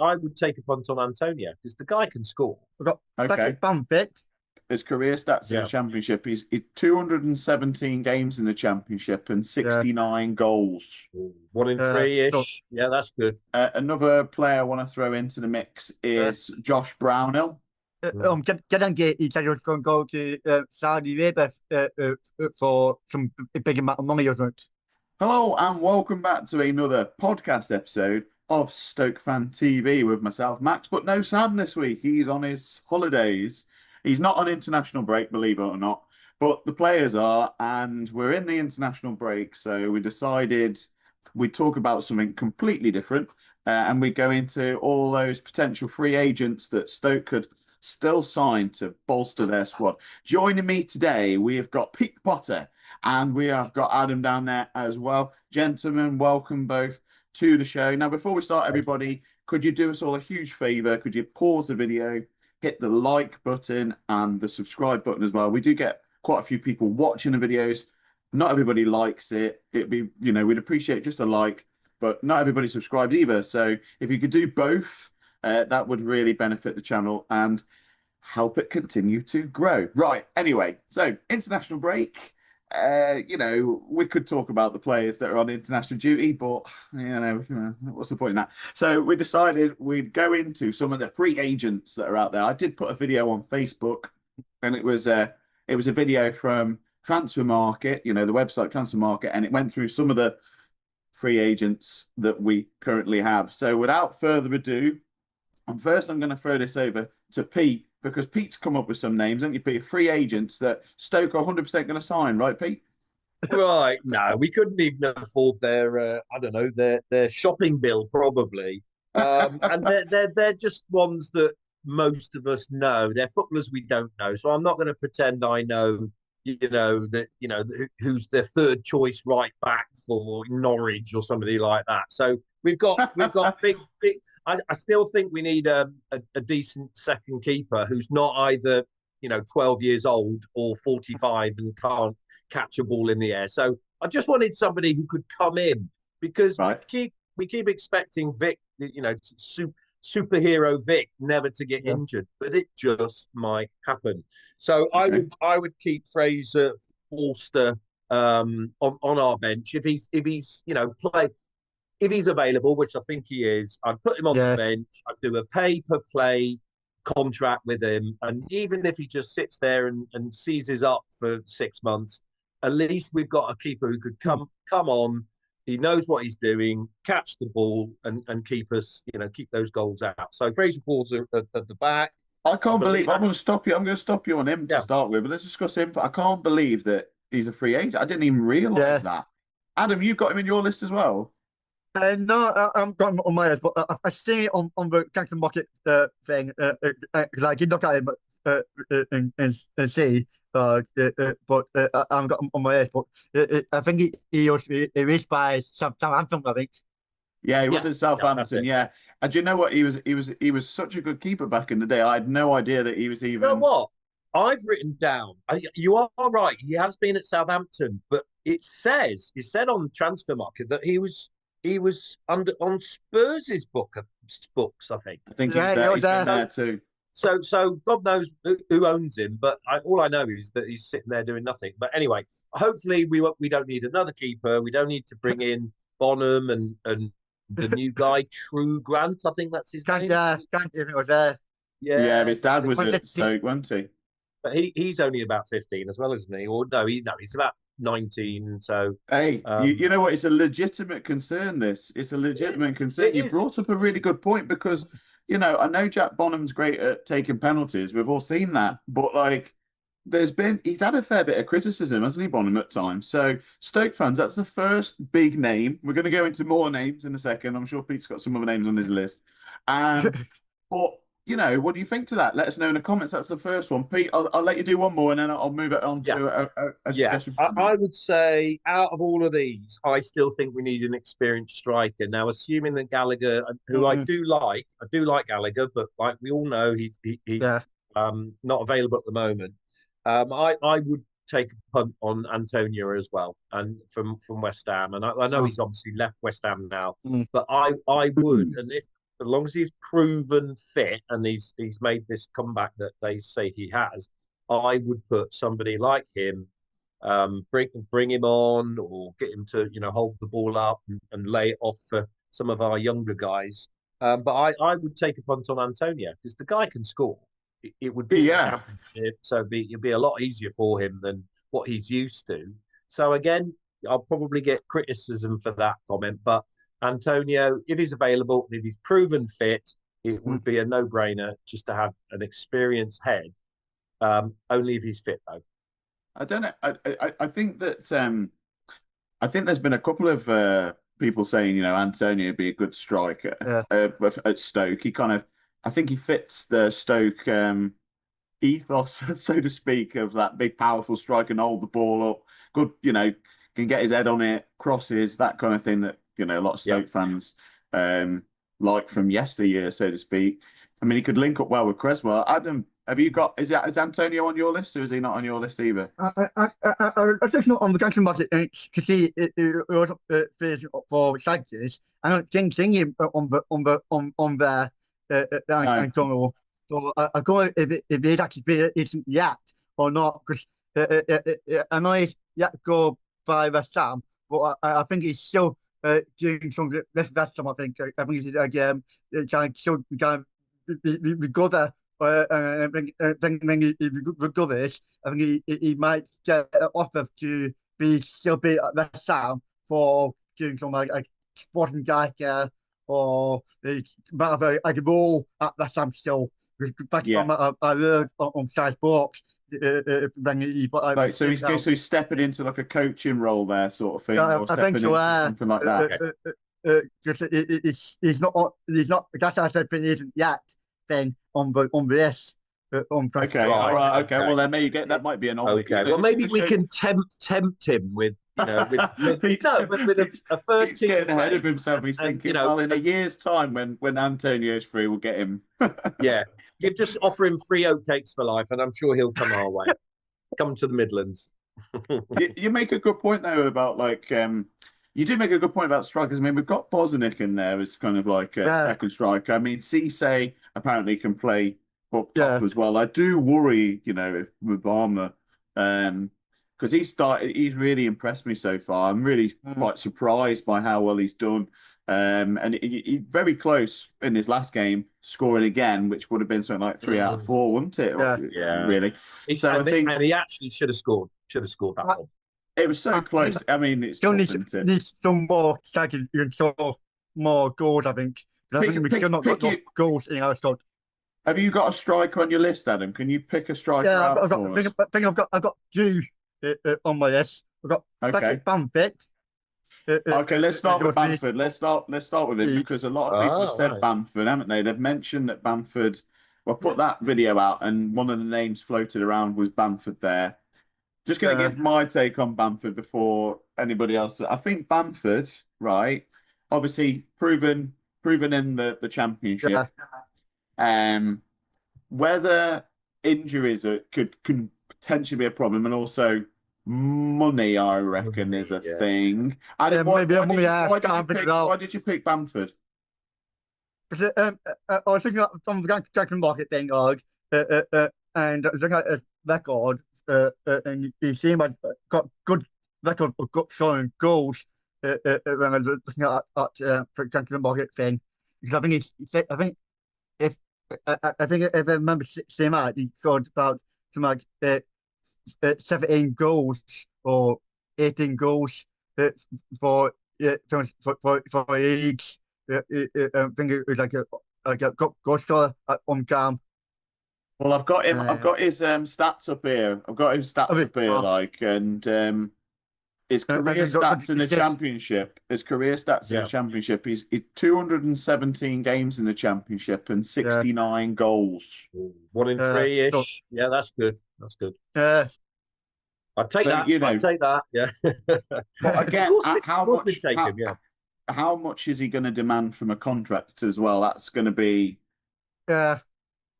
I would take a punt on Antonio because the guy can score. We've got Okay. Bamfit. His career stats in the Championship, he's 217 games in the Championship and 69 goals. 1 in 3-ish. Yeah, that's good. Another player I want to throw into the mix is Josh Brownhill. He said he was going to go to Saudi Arabia for some big amount of money, wasn't it? Hello and welcome back to another podcast episode of Stoke Fan TV with myself, Max. But no Sam this week. He's on his holidays. He's not on international break, believe it or not. But the players are, and we're in the international break. So we decided we'd talk about something completely different. And we go into all those potential free agents that Stoke could still sign to bolster their squad. Joining me today, we have got Pete Potter and we have got Adam down there as well. Gentlemen, welcome both to the show. Now, before we start, everybody, could you do us all a huge favour? Could you pause the video, hit the like button and the subscribe button as well? We do get quite a few people watching the videos. Not everybody likes it. It'd be, we'd appreciate just a like, but not everybody subscribes either. So if you could do both, that would really benefit the channel and help it continue to grow. Right. Anyway, so international break. We could talk about the players that are on international duty, but what's the point in that? So we decided we'd go into some of the free agents that are out there. I did put a video on Facebook, and it was a video from Transfer Market, the website Transfer Market, and it went through some of the free agents that we currently have. So without further ado, I'm going to throw this over to Pete, because Pete's come up with some names, haven't you, Pete? Free agents that Stoke are 100% going to sign, right, Pete? Right. No, we couldn't even afford their, their shopping bill, probably. And they're just ones that most of us know. They're footballers we don't know. So I'm not going to pretend I know, who's their third choice right back for Norwich or somebody like that. So we've got big. I still think we need a decent second keeper who's not either 12 years old or 45 and can't catch a ball in the air. So I just wanted somebody who could come in, because we keep expecting Vic, superhero Vic, never to get injured, but it just might happen. So I would keep Fraser Bolster on our bench if he's if he's available, which I think he is. I'd put him on the bench. I'd do a pay-per-play contract with him. And even if he just sits there and seizes up for 6 months, at least we've got a keeper who could come on. He knows what he's doing, catch the ball and keep us, keep those goals out. So Fraser Bolster at the back. I can't believe, I'm going to stop you. I'm going to stop you on him to start with, but let's discuss him. I can't believe that he's a free agent. I didn't even realise that. Adam, you've got him in your list as well? No, I'm got him on my list, but I've seen it on the Transfer Market thing, because I did look at him and see, but I've got him on my list. But I think he was released by Southampton, I think. Yeah, he was at Southampton. Yeah, and do you know what? He was such a good keeper back in the day. I had no idea that he was even. You know what? I've written down. You are right. He has been at Southampton, but it said on Transfer Market that he was on Spurs' books, I think. I think he was there too. So God knows who owns him, but all I know is that he's sitting there doing nothing. But anyway, hopefully we don't need another keeper. We don't need to bring in Bonham and the new guy, True Grant. I think that's his name. Grant, if it was there. Yeah, his dad was at Stoke, wasn't he? But he's only about 15 as well, isn't he? Or no, he's about 19. So hey, you know what? It's a legitimate concern. It's a legitimate concern. You brought up a really good point, because I know Jack Bonham's great at taking penalties. We've all seen that, but he's had a fair bit of criticism, hasn't he, Bonham, at times? So Stoke fans, that's the first big name. We're going to go into more names in a second. I'm sure Pete's got some other names on his list. But what do you think to that? Let us know in the comments. That's the first one. Pete, I'll let you do one more, and then I'll move it on to a suggestion. I would say out of all of these, I still think we need an experienced striker. Now, assuming that Gallagher, who I do like Gallagher, but like we all know, he's not available at the moment. I would take a punt on Antonio as well, and from West Ham. And I know he's obviously left West Ham now, but I would, and as long as he's proven fit and he's made this comeback that they say he has, I would put somebody like him, bring him on or get him to hold the ball up and lay it off for some of our younger guys. But I would take a punt on Antonio because the guy can score. It would be the championship, so it'd be a lot easier for him than what he's used to. So again, I'll probably get criticism for that comment, but Antonio, if he's available and if he's proven fit, it would be a no-brainer just to have an experienced head. Only if he's fit, though. I don't know. I think that I think there's been a couple of people saying Antonio would be a good striker at Stoke. I think he fits the Stoke ethos, so to speak, of that big, powerful striker and hold the ball up. Good, can get his head on it, crosses, that kind of thing that a lot of Stoke fans like from yesteryear, so to speak. I mean, he could link up well with Cresswell. Adam, is Antonio on your list, or is he not on your list either? I just not on the transfer market to see it also for Sanchez. I don't think him on there Antonio. So I go if he's actually isn't yet or not, because I know he's yet to go by West Ham, but I think he's still doing something this West Ham. I think he's trying to recover. When he recovers, I think he might get offered to still be at West Ham for doing some like sporting director or might have a role at West Ham still. Back from I heard on Sky Sports. So he's stepping into like a coaching role there, sort of thing, or stepping into something like that. Because he's not. That's how I said he isn't yet. Thing on this. Okay, all right, okay. Well, then maybe that might be an okay. Well, maybe we can tempt him with with a first team. Getting ahead of himself. He's thinking, well, in a year's time, when Antonio's free, we'll get him. Yeah, you just offer him free oatcakes for life, and I'm sure he'll come our way. Come to the Midlands. You make a good point though about you do make a good point about strikers. I mean, we've got Bosniak in there as kind of like a second striker. I mean, Cisse apparently can play up top as well. I do worry, with Barmer, because he's really impressed me so far. I'm really quite surprised by how well he's done. And he's very close in his last game, scoring again, which would have been something like 3 out of 4, wouldn't it? Yeah. Really. So I think, and he actually should have scored that one. It was so close. I mean, it's still needs some more strikers and so more goals, I think. I think we still not got enough goals in our squad. Have you got a striker on your list, Adam? Can you pick a striker out for us? I think I've got two on my list. I've got Patrick Bamford. Okay, let's start with Bamford. Let's start with him, because a lot of people have said Bamford, haven't they? They've mentioned that Bamford. Well, put that video out, and one of the names floated around was Bamford there. Just going to give my take on Bamford before anybody else. I think Bamford, right? Obviously proven in the championship. Whether injuries could potentially be a problem, and also money, I reckon, is a thing. Why did you pick Bamford? Because I was thinking from the Jackson market thing, and I was looking at his record. And he seemed like got good record of scoring goals when I was looking at for example, the market thing, because I think if I remember seeing that he scored about something like 17 goals or 18 goals for each. I think it was like a goal scorer on Cam. Well, I've got him. I've got his stats up here. And his career stats in the championship. His career stats in the championship. He's 217 games in the championship and 69 goals. 1 in 3-ish. Yeah, that's good. That's good. I'd take that. I'd take that. Yeah. But again, how much is he going to demand from a contract as well? That's going to be.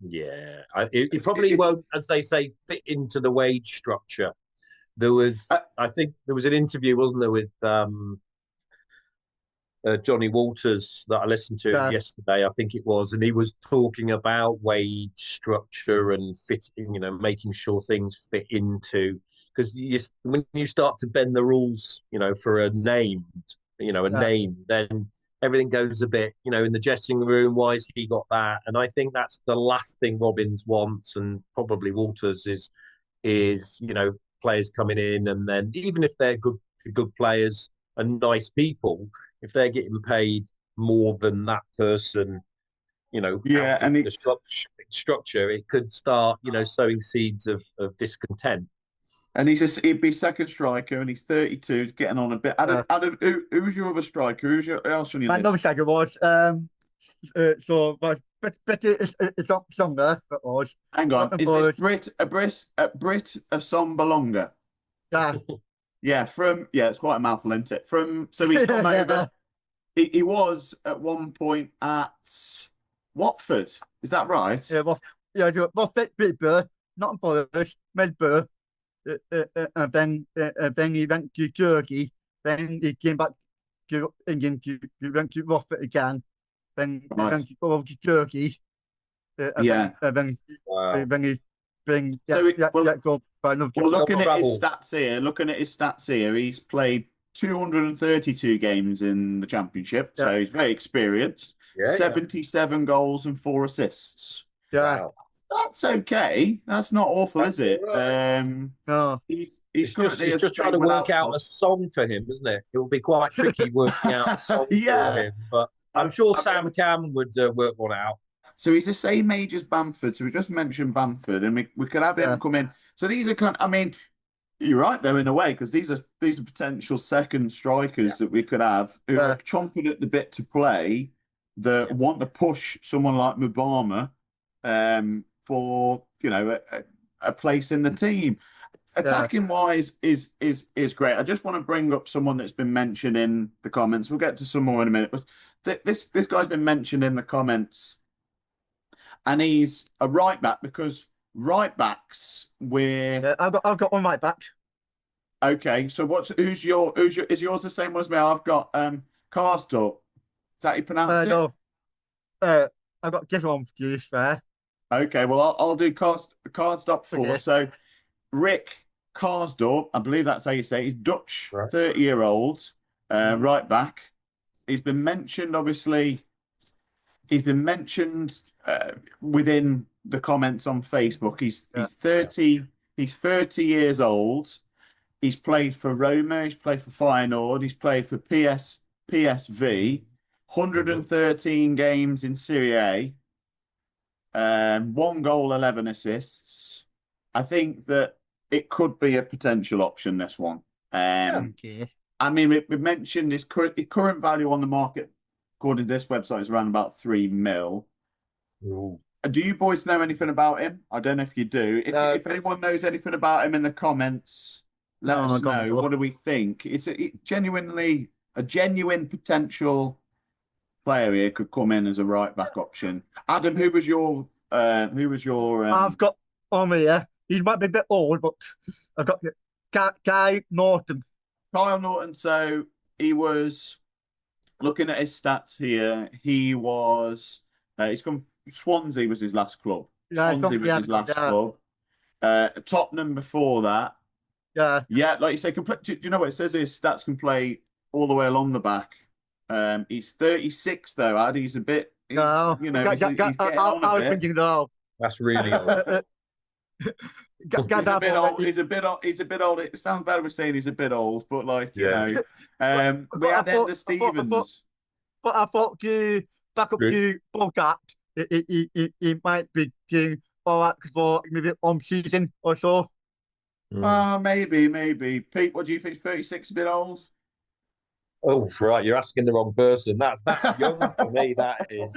Yeah, it probably won't, as they say, fit into the wage structure. There was, I think, there was an interview, wasn't there, with Johnny Walters that I listened to yesterday, I think it was, and he was talking about wage structure and fitting, making sure things fit into, because when you start to bend the rules, for a name, then everything goes a bit, in the dressing room. Why has he got that? And I think that's the last thing Robbins wants, and probably Walters is players coming in, and then even if they're good players and nice people, if they're getting paid more than that person, out of the structure, it could start, sowing seeds of discontent. And he'd be second striker, and he's 32, getting on a bit. Adam, who's your other striker? Who else on your list? My other striker was so was better Songa for us. Hang on, is this Brit Asombalonga? Yeah. Yeah, it's quite a mouthful, isn't it? So he's come over. He was at one point at Watford. Is that right? Yeah, Watford, Bridborough, Nottingham Forest, Medborough, and then he went to Turkey. Then he came back to England. He went to Watford again. Then he went over to Turkey. Then he's been go by another. Well, looking at his stats here, he's played 232 games in the Championship, so he's very experienced. 77 goals and 4 assists. Yeah. Wow. That's okay. That's not awful, is it? No. He's just trying to work out a song for him, isn't it? It will be quite tricky working out a song for him, but I'm sure Sam Cam would work one out. So he's the same age as Bamford. So we just mentioned Bamford, and we could have him come in. So these are you're right though in a way, because these are potential second strikers that we could have who are chomping at the bit to play, that want to push someone like Mubama for a place in the team. Attacking wise is great. I just want to bring up someone that's been mentioned in the comments. We'll get to some more in a minute. But this guy's been mentioned in the comments, and he's a right back, because right backs I've got one right back. Okay, so is yours the same one as me? I've got Karsdorp. Is that how you pronounce it? No. I've got different one for you there. Okay, well I'll do Karsdorp 4. Okay. So Rick Karsdorp, I believe that's how you say it. He's Dutch, 30-year-old, right back. He's been mentioned, obviously. He's been mentioned within the comments on Facebook. He's 30. He's 30 years old. He's played for Roma. He's played for Feyenoord. He's played for PSV. 113 games in Serie A. 1 goal, 11 assists. I think that it could be a potential option, this one. Okay. I mean, we mentioned his current value on the market, according to this website, is around about 3 mil. Ooh. Do you boys know anything about him? I don't know if you do. If anyone knows anything about him in the comments, let us know. What do we think? It's a genuine potential player here, could come in as a right back option. Adam, who was your? I've got on here. He might be a bit old, but I've got Guy Norton. Kyle Norton. So he was, looking at his stats here, he was. He's come. Swansea was his last club. Swansea was his last club. Tottenham before that. Yeah, like you say, do you know what it says? His stats can play all the way along the back. He's 36 though, Ad. He's a bit. He's getting on a bit. Thinking, no. That's really old. He's a bit old. It sounds better with saying he's a bit old, but we had Ender Stevens. But I thought back up to Bogart, he might be doing all right for maybe one season or so. Maybe. Pete, what do you think? 36 a bit old? Oh, right. You're asking the wrong person. That's young for me. That is.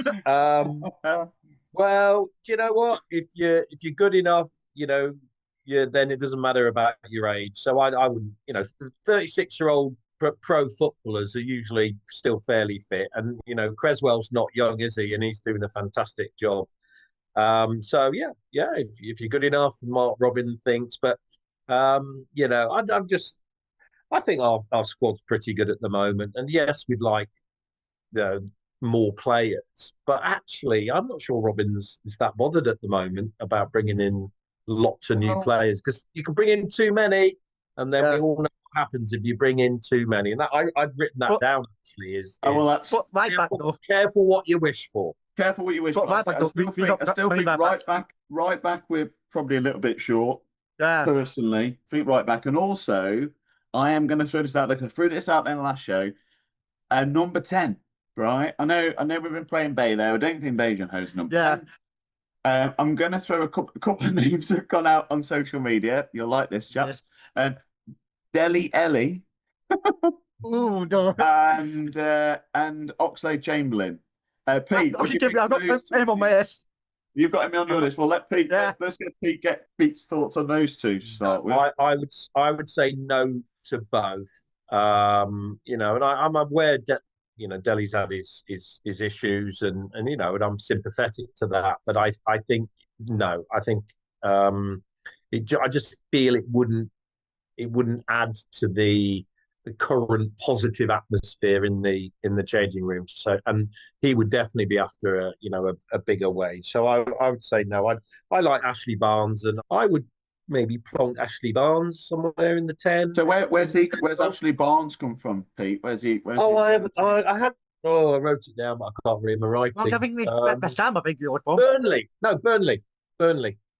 Well, do you know what? If you're good enough, then it doesn't matter about your age. So I wouldn't. 36-year-old pro footballers are usually still fairly fit, and Creswell's not young, is he? And he's doing a fantastic job. So if you're good enough, Mark Robin thinks, but I think our squad's pretty good at the moment. And yes, we'd like more players. But actually, I'm not sure Robins is that bothered at the moment about bringing in lots of new players, because you can bring in too many, and then we all know what happens if you bring in too many. And that I'd written that down actually. That's careful what you wish for. Careful what you wish for. I still think right back we're probably a little bit short. Yeah. Personally, I think right back, and also I am going to throw this out there. I threw this out there in the last show. Number 10, right? I know we've been playing Bay there. I don't think Bay's number 10. I'm going to throw a couple of names that have gone out on social media. You'll like this, chaps. Dele Ellie. Oh no. And Oxlade Chamberlain. Pete, I've got him on my list. You've got him on your list. Well, let Pete. Let's get Pete's thoughts on those two to start with. I would say no to both. And I'm aware that Dele's had his issues, and and I'm sympathetic to that. But I think no. I think I just feel it wouldn't add to the current positive atmosphere in the changing room. So, and he would definitely be after a bigger wage. So I would say no. I like Ashley Barnes, and I would maybe plonk Ashley Barnes somewhere in the 10. So where's Ashley Barnes come from, Pete? I wrote it down, but I can't read my writing. I think West Ham, I think you're from. Burnley.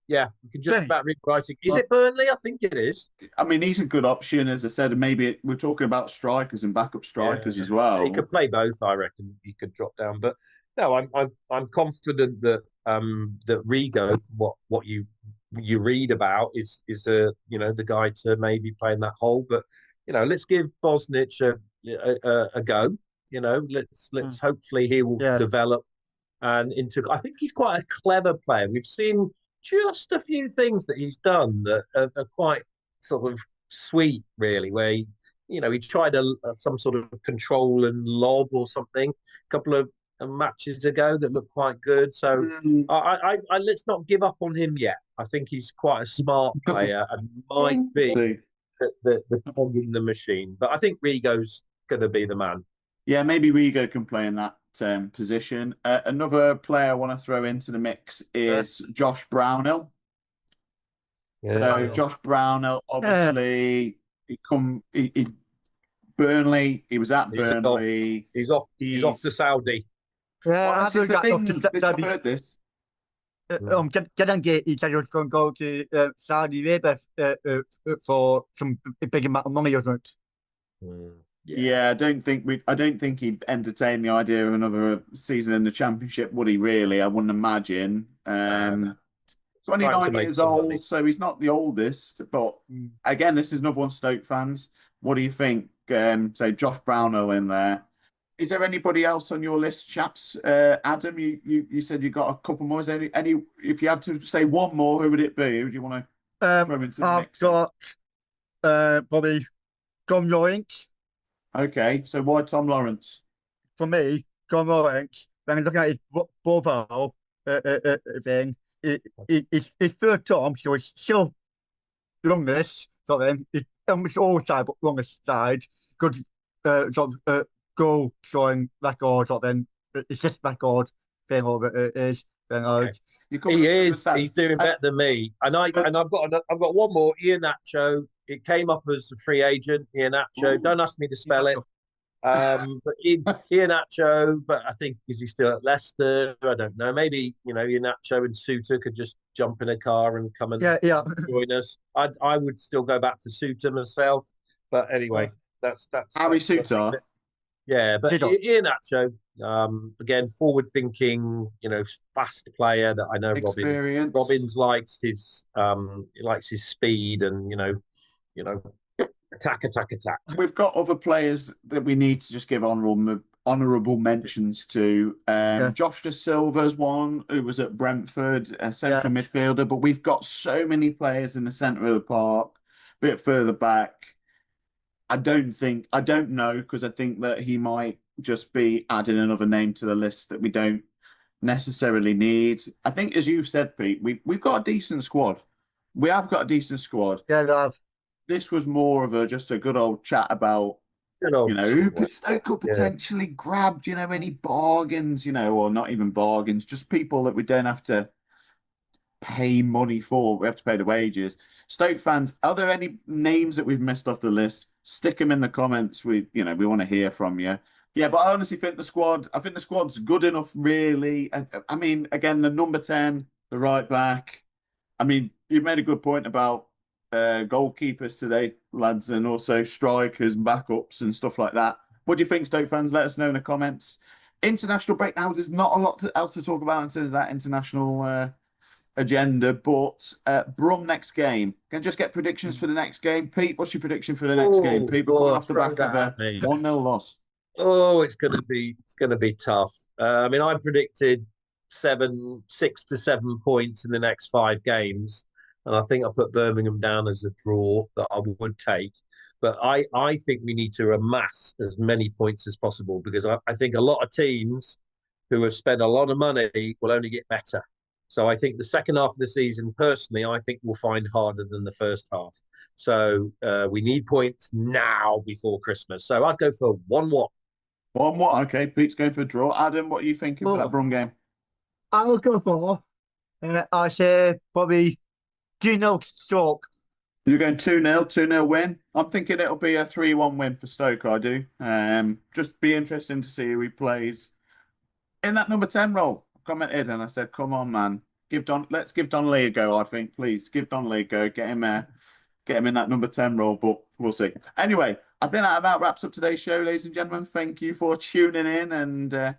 Yeah, you can just about read writing. Is it Burnley? I think it is. I mean, he's a good option, as I said, and maybe we're talking about strikers and backup strikers as well. He could play both, I reckon. He could drop down, but no, I'm confident that that Rigo, what you read about, is the guy to maybe play in that hole. But let's give Bosnich a go. Let's hopefully he will develop and into. I think he's quite a clever player. We've seen just a few things that he's done that are quite sort of sweet, really, where he tried some sort of control and lob or something a couple of matches ago that looked quite good. So I let's not give up on him yet. I think he's quite a smart player and might be the cog in the machine. But I think Rigo's going to be the man. Yeah, maybe Rigo can play in that position. Another player I want to throw into the mix is Josh Brownhill. Josh Brownhill, obviously, Burnley. He was at Burnley. He's off to Saudi. I've heard this. He said he was going to go to Saudi Arabia for some big amount of money, wasn't it? Yeah, I don't think he'd entertain the idea of another season in the Championship, would he? Really, I wouldn't imagine. 29 years old, so he's not the oldest. But again, this is another one, Stoke fans. What do you think? Say Josh Brownhill in there. Is there anybody else on your list, chaps? Adam, you said you got a couple more. Is there any? If you had to say one more, who would it be? Who would you want to throw into the mix? I've got probably Tom Lawrence. Okay, so why Tom Lawrence? For me, Tom Lawrence, when I look at his profile thing, his third time, so he's still longest, so then he's almost all side, but longest side. Good sort of goal scoring record, sort of then it's just record thing over it is. He is. He's doing better than me, and I've got one more. Ian Nacho. It came up as a free agent. Ian Nacho. Don't ask me to spell it. But Ian Nacho. But I think, is he still at Leicester? I don't know. Maybe Ian Nacho and Suter could just jump in a car and come and join us. I would still go back for Suter myself. But anyway, that's Harry Suter. Yeah, but Ian Nacho, again, forward-thinking, fast player that I know. Robbins likes his speed and attack. We've got other players that we need to just give honourable mentions to. Josh Da Silva's one who was at Brentford, a central midfielder, but we've got so many players in the centre of the park, a bit further back. I don't know, because I think that he might just be adding another name to the list that we don't necessarily need. I think, as you've said, Pete, we've got a decent squad. We have got a decent squad. Yeah, we have. This was more of just a good old chat about Oh, Who yeah. Stoke could Yeah. potentially grab, any bargains, or not even bargains, just people that we don't have to pay money for. We have to pay the wages. Stoke fans, are there any names that we've missed off the list? Stick them in the comments. We want to hear from you. Yeah, but I honestly think I think the squad's good enough, really. I mean, again, the number 10, the right back. I mean, you've made a good point about goalkeepers today, lads, and also strikers, backups, and stuff like that. What do you think, Stoke fans? Let us know in the comments. International break now. There's not a lot else to talk about in terms of that international agenda, but Brum next game. Can I just get predictions for the next game? Pete, what's your prediction for the next game? Oh, Pete, we're coming God, off the throw back that of at a me. 1-0 loss. Oh, it's gonna be tough. I mean, I predicted 6 to 7 points in the next 5 games, and I think I put Birmingham down as a draw that I would take. But I think we need to amass as many points as possible because I think a lot of teams who have spent a lot of money will only get better. So I think the second half of the season, personally, I think we'll find harder than the first half. So we need points now before Christmas. So I'd go for 1-1. 1-1. Okay, Pete's going for a draw. Adam, what are you thinking for that Brum game? I'll go for, I say probably 2-0 Stoke. You're going 2-0, 2-0 win. I'm thinking it'll be a 3-1 win for Stoke, I do. Just be interesting to see who he plays in that number 10 role. I commented and I said, come on, man. Let's give Donnelly a go, I think. Please give Donnelly a go. Get him in that number 10 role, but we'll see. Anyway, I think that about wraps up today's show, ladies and gentlemen. Thank you for tuning in and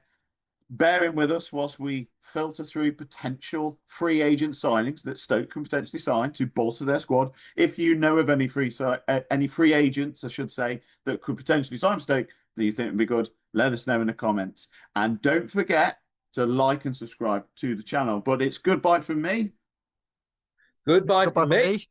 bearing with us whilst we filter through potential free agent signings that Stoke can potentially sign to bolster their squad. If you know of any free agents, I should say, that could potentially sign Stoke that you think would be good, let us know in the comments. And don't forget to like and subscribe to the channel. But it's goodbye from me. Goodbye from me.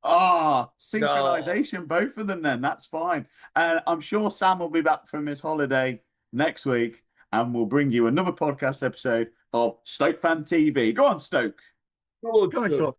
Synchronization, both of them then. That's fine. And I'm sure Sam will be back from his holiday next week and we'll bring you another podcast episode of Stoke Fan TV. Go on, Stoke. Go on, Stoke.